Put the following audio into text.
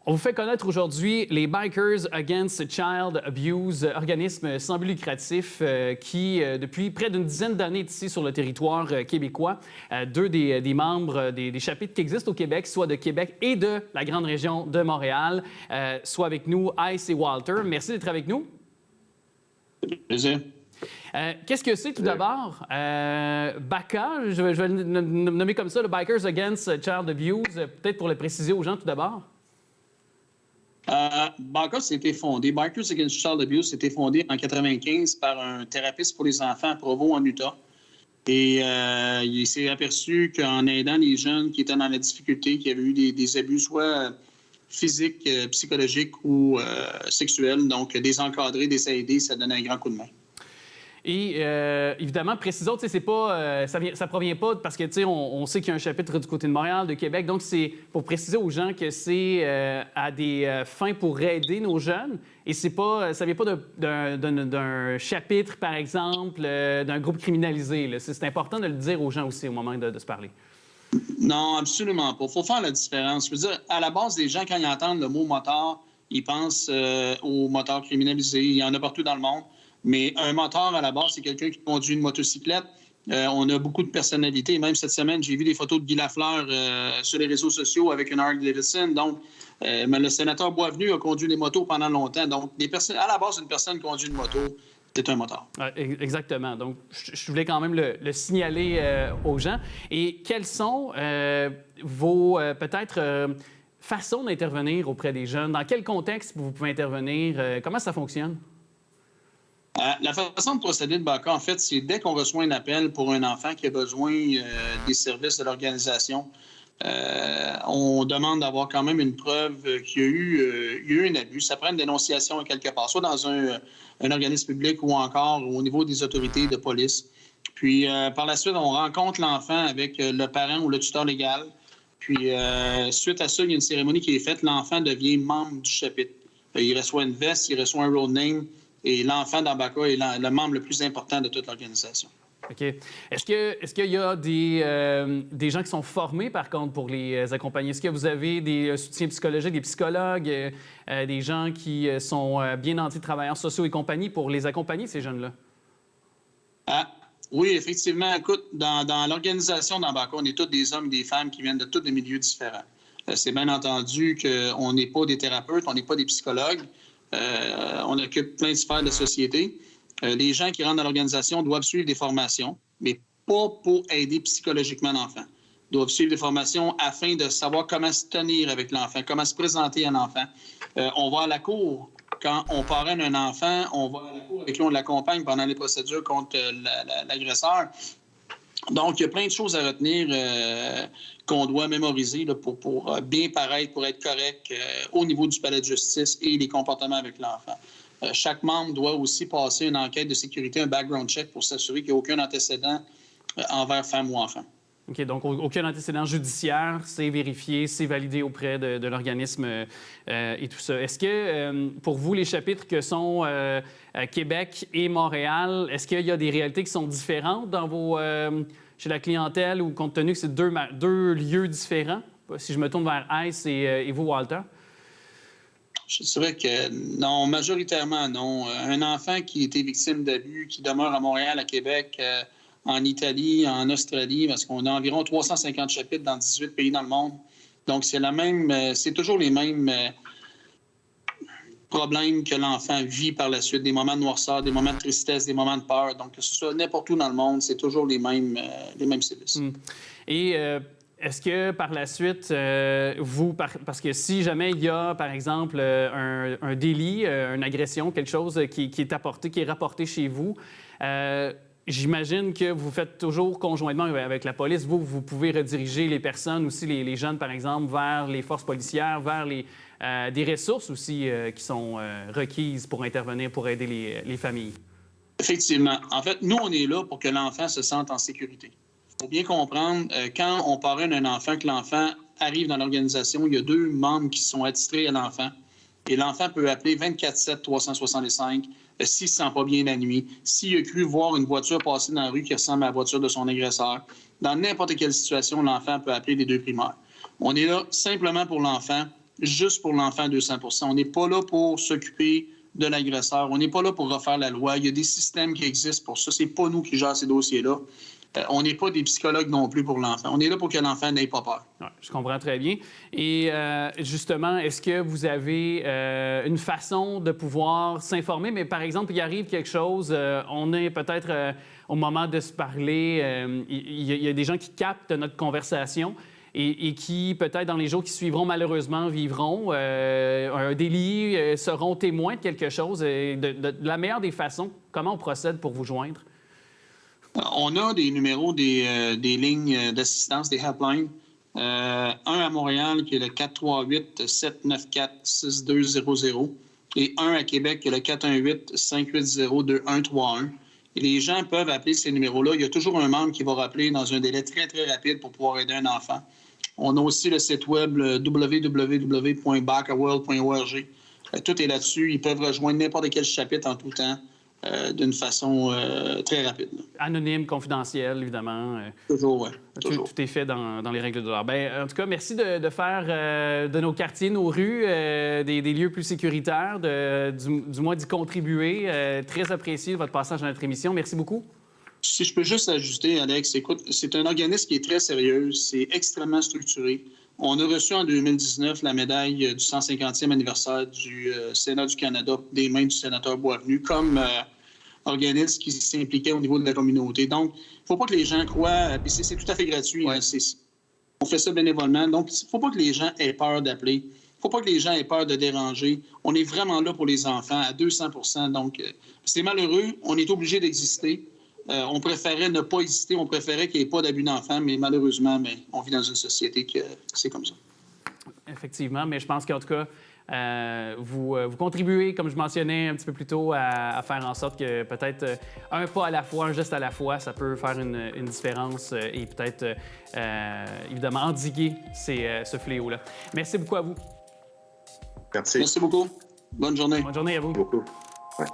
On vous fait connaître aujourd'hui les Bikers Against Child Abuse, organisme sans but lucratif qui, depuis près d'une dizaine d'années, est ici sur le territoire québécois. Deux des membres des chapitres qui existent au Québec, soit de Québec et de la grande région de Montréal, soit avec nous, Ice et Walter. Merci d'être avec nous. Plaisir. Qu'est-ce que c'est tout d'abord? BACA, je vais le nommer comme ça, le Bikers Against Child Abuse, peut-être pour le préciser aux gens tout d'abord. BACA, c'était fondé. Bikers Against Child Abuse, c'était fondé en 1995 par un thérapeute pour les enfants à Provo, en Utah. Et il s'est aperçu qu'en aidant les jeunes qui étaient dans la difficulté, qui avaient eu des abus, soit physiques, psychologiques ou sexuels, donc des encadrer, des aider, ça donnait un grand coup de main. Et évidemment, précisons, c'est pas, ça provient pas parce que on sait qu'il y a un chapitre du côté de Montréal, de Québec, donc c'est pour préciser aux gens que c'est à des fins pour aider nos jeunes. Et c'est pas, ça vient pas d'un chapitre, par exemple, d'un groupe criminalisé. Là. C'est important de le dire aux gens aussi au moment de se parler. Non, absolument pas. Il faut faire la différence. Je veux dire, à la base, les gens, quand ils entendent le mot motard, ils pensent aux motards criminalisés. Il y en a partout dans le monde. Mais un motard, à la base, c'est quelqu'un qui conduit une motocyclette. On a beaucoup de personnalités. Même cette semaine, j'ai vu des photos de Guy Lafleur sur les réseaux sociaux avec une Harley-Davidson. Donc, le sénateur Boisvenu a conduit des motos pendant longtemps. Donc, à la base, une personne qui conduit une moto, c'est un motard. Exactement. Donc, je voulais quand même le signaler aux gens. Et quelles sont vos, peut-être, façons d'intervenir auprès des jeunes? Dans quel contexte vous pouvez intervenir? Comment ça fonctionne? La façon de procéder de BACA, en fait, c'est dès qu'on reçoit un appel pour un enfant qui a besoin des services de l'organisation, on demande d'avoir quand même une preuve qu'il y a eu un abus. Ça prend une dénonciation à quelque part, soit dans un organisme public ou encore au niveau des autorités de police. Puis, par la suite, on rencontre l'enfant avec le parent ou le tuteur légal. Puis, suite à ça, il y a une cérémonie qui est faite. L'enfant devient membre du chapitre. Il reçoit une veste, il reçoit un road name. Et l'enfant dans BACA est le membre le plus important de toute l'organisation. OK. Est-ce qu'il y a des gens qui sont formés, par contre, pour les accompagner? Est-ce que vous avez des soutiens psychologiques, des psychologues, des gens qui sont bien nantis de travailleurs sociaux et compagnie pour les accompagner, ces jeunes-là? Oui, effectivement. Écoute, dans l'organisation dans BACA, on est tous des hommes et des femmes qui viennent de tous des milieux différents. C'est bien entendu qu'on n'est pas des thérapeutes, on n'est pas des psychologues. On occupe plein de sphères de la société. Les gens qui rentrent dans l'organisation doivent suivre des formations, mais pas pour aider psychologiquement l'enfant. Ils doivent suivre des formations afin de savoir comment se tenir avec l'enfant, comment se présenter à un enfant. On va à la cour. Quand on parraine un enfant, on va à la cour avec lui, on l'accompagne pendant les procédures contre l'agresseur. Donc, il y a plein de choses à retenir qu'on doit mémoriser là, pour bien paraître, pour être correct au niveau du palais de justice et les comportements avec l'enfant. Chaque membre doit aussi passer une enquête de sécurité, un background check pour s'assurer qu'il n'y a aucun antécédent envers femme ou enfant. OK, donc aucun antécédent judiciaire, c'est vérifié, c'est validé auprès de l'organisme et tout ça. Est-ce que, pour vous, les chapitres que sont Québec et Montréal, est-ce qu'il y a des réalités qui sont différentes dans chez la clientèle ou compte tenu que c'est deux lieux différents? Si je me tourne vers Ice et vous, Walter? Je dirais que non, majoritairement non. Un enfant qui a été victime d'abus, qui demeure à Montréal, à Québec, en Italie, en Australie, parce qu'on a environ 350 chapitres dans 18 pays dans le monde. Donc, c'est toujours les mêmes problèmes que l'enfant vit par la suite, des moments de noirceur, des moments de tristesse, des moments de peur. Donc, que ce soit n'importe où dans le monde, c'est toujours les mêmes sévices. Et est-ce que par la suite, parce que si jamais il y a, par exemple, un délit, une agression, quelque chose qui est rapporté chez vous, j'imagine que vous faites toujours conjointement avec la police. Vous pouvez rediriger les personnes, aussi les jeunes, par exemple, vers les forces policières, vers des ressources aussi qui sont requises pour intervenir, pour aider les familles. Effectivement. En fait, nous, on est là pour que l'enfant se sente en sécurité. Il faut bien comprendre, quand on parraine un enfant, que l'enfant arrive dans l'organisation, il y a 2 membres qui sont attitrés à l'enfant. Et l'enfant peut appeler 24/7-365 s'il ne se sent pas bien la nuit, s'il a cru voir une voiture passer dans la rue qui ressemble à la voiture de son agresseur. Dans n'importe quelle situation, l'enfant peut appeler les 2 primaires. On est là simplement pour l'enfant. juste pour l'enfant à 200 %. On n'est pas là pour s'occuper de l'agresseur. On n'est pas là pour refaire la loi. Il y a des systèmes qui existent pour ça. C'est pas nous qui gèrons ces dossiers-là. On n'est pas des psychologues non plus pour l'enfant. On est là pour que l'enfant n'ait pas peur. Ouais, je comprends très bien. Et justement, est-ce que vous avez une façon de pouvoir s'informer? Mais par exemple, il arrive quelque chose, on est peut-être au moment de se parler, il y a des gens qui captent notre conversation et qui, peut-être dans les jours qui suivront, malheureusement, vivront un délit, seront témoins de quelque chose. De la meilleure des façons, comment on procède pour vous joindre? On a des numéros, des lignes d'assistance, des helplines. Un à Montréal qui est le 438-794-6200 et un à Québec qui est le 418-580-2131. Et les gens peuvent appeler ces numéros-là. Il y a toujours un membre qui va rappeler dans un délai très, très rapide pour pouvoir aider un enfant. On a aussi le site web www.bakaworld.org. Tout est là-dessus. Ils peuvent rejoindre n'importe quel chapitre en tout temps. D'une façon très rapide. Anonyme, confidentiel, évidemment. Toujours, oui. Tout est fait dans les règles de l'art. En tout cas, merci de faire de nos quartiers, nos rues, des lieux plus sécuritaires, du moins d'y contribuer. Très apprécié votre passage dans notre émission. Merci beaucoup. Si je peux juste ajouter, Alex, écoute, c'est un organisme qui est très sérieux, c'est extrêmement structuré. On a reçu en 2019 la médaille du 150e anniversaire du Sénat du Canada des mains du sénateur Boisvenu comme organisme qui s'impliquait au niveau de la communauté. Donc, il ne faut pas que les gens croient, puis c'est tout à fait gratuit, ouais. On fait ça bénévolement, donc il ne faut pas que les gens aient peur d'appeler, il ne faut pas que les gens aient peur de déranger. On est vraiment là pour les enfants à 200 %, donc c'est malheureux, on est obligé d'exister. On préférait ne pas exister, on préférait qu'il n'y ait pas d'abus d'enfants, mais malheureusement, on vit dans une société que c'est comme ça. Effectivement, mais je pense qu'en tout cas, vous contribuez, comme je mentionnais un petit peu plus tôt, à faire en sorte que peut-être un pas à la fois, un geste à la fois, ça peut faire une différence et peut-être, évidemment, endiguer ce fléau-là. Merci beaucoup à vous. Merci. Merci beaucoup. Bonne journée. Bonne journée à vous. Beaucoup. Ouais.